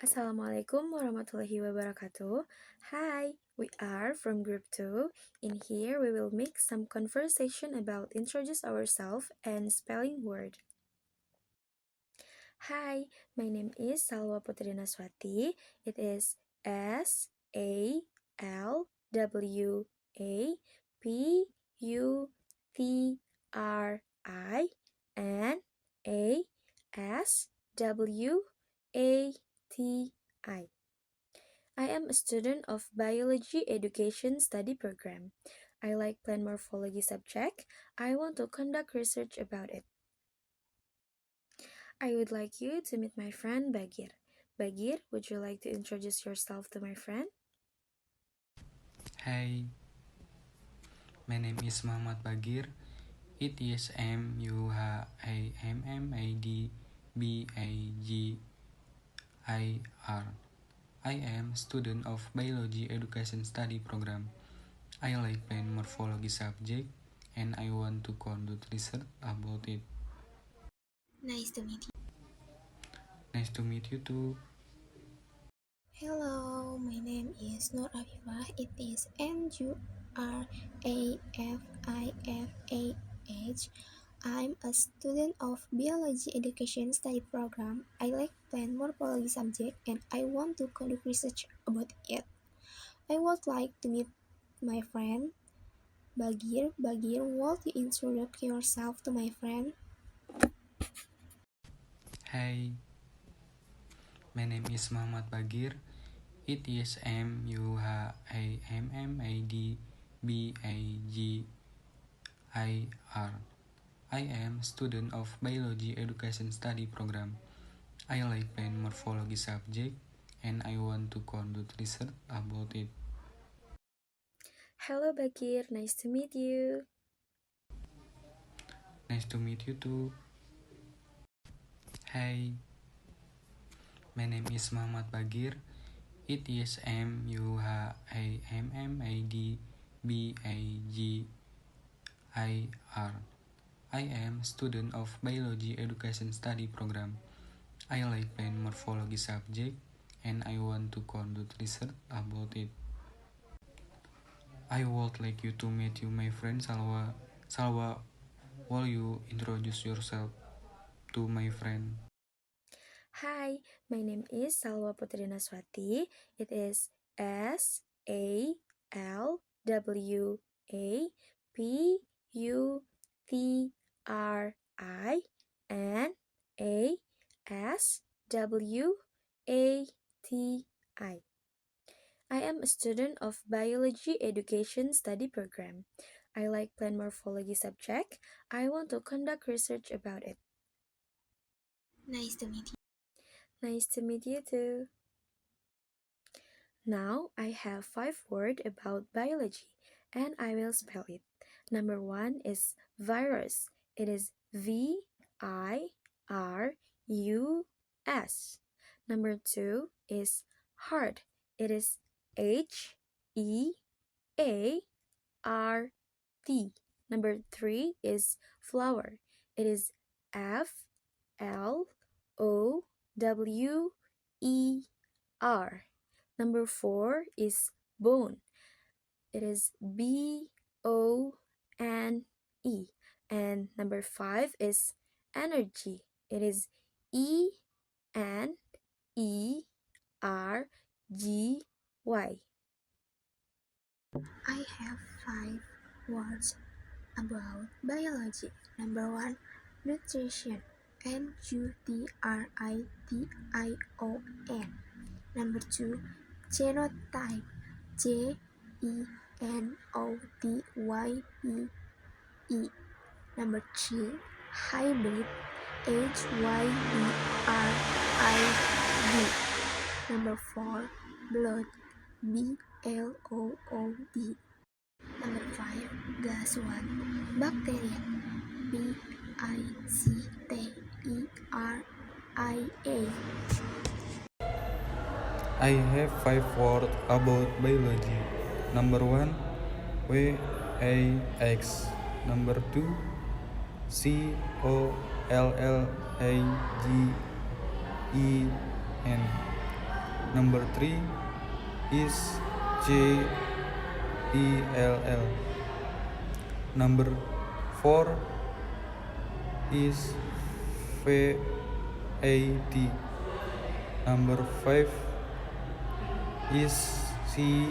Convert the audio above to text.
Assalamualaikum warahmatullahi wabarakatuh. Hi, we are from Group 2. In here, we will make some conversation about introduce ourselves and spelling word. Hi, my name is Salwa Putri Naswati. It is Salwaputrinaswati. I am a student of Biology Education Study Program. I like plant morphology subject. I want to conduct research about it. I would like you to meet my friend Bagir. Bagir, would you like to introduce yourself to my friend? Hi, my name is Muhammad Bagir. It is Muhammadbagir. I am student of Biology Education Study Program. I like plant morphology subject and I want to conduct research about it. Nice to meet you. Nice to meet you too. Hello, my name is Nur Afifah. It is NURAFIFAH. I'm a student of Biology Education Study Program. I like plant morphology subject and I want to conduct research about it. I would like to meet my friend Bagir. Bagir, would you introduce yourself to my friend? Hi, my name is Muhammad Bagir. It is Muhammadbagir. I am student of Biology Education Study Program. I like plant morphology subject and I want to conduct research about it. Hello Bagir, nice to meet you. Nice to meet you too. Hi, my name is Muhammad Bagir. It is Muhammadbagir. I am student of Biology Education Study Program. I like plant morphology subject and I want to conduct research about it. I would like you to meet my friend Salwa. Salwa, will you introduce yourself to my friend? Hi, my name is Salwa Putri Naswati. It is Salwaputrinaswati. I am a student of Biology Education Study Program. I like plant morphology subject. I want to conduct research about it. Nice to meet you. Nice to meet you too. Now I have 5 words about biology and I will spell it. Number 1 is virus. It is VIRUS. Number 2 is heart. It is HEART. Number 3 is flower. It is FLOWER. Number 4 is bone. It is BONE. And number 5 is energy. It is ENERGY. I have 5 words about biology. Number 1, nutrition. NUTRITION. Number 2, genotype. GENOTYPE. Number 3, hybrid. HYBRID. Number 4, blood. BLOOD. Number 5, gas 1, bacteria. BICTERIA. I have 5 words about biology. Number 1, VAX. Number 2, COLLAGEN. Number 3 is JELL. Number 4 is VAT. Number 5 is CYLCI.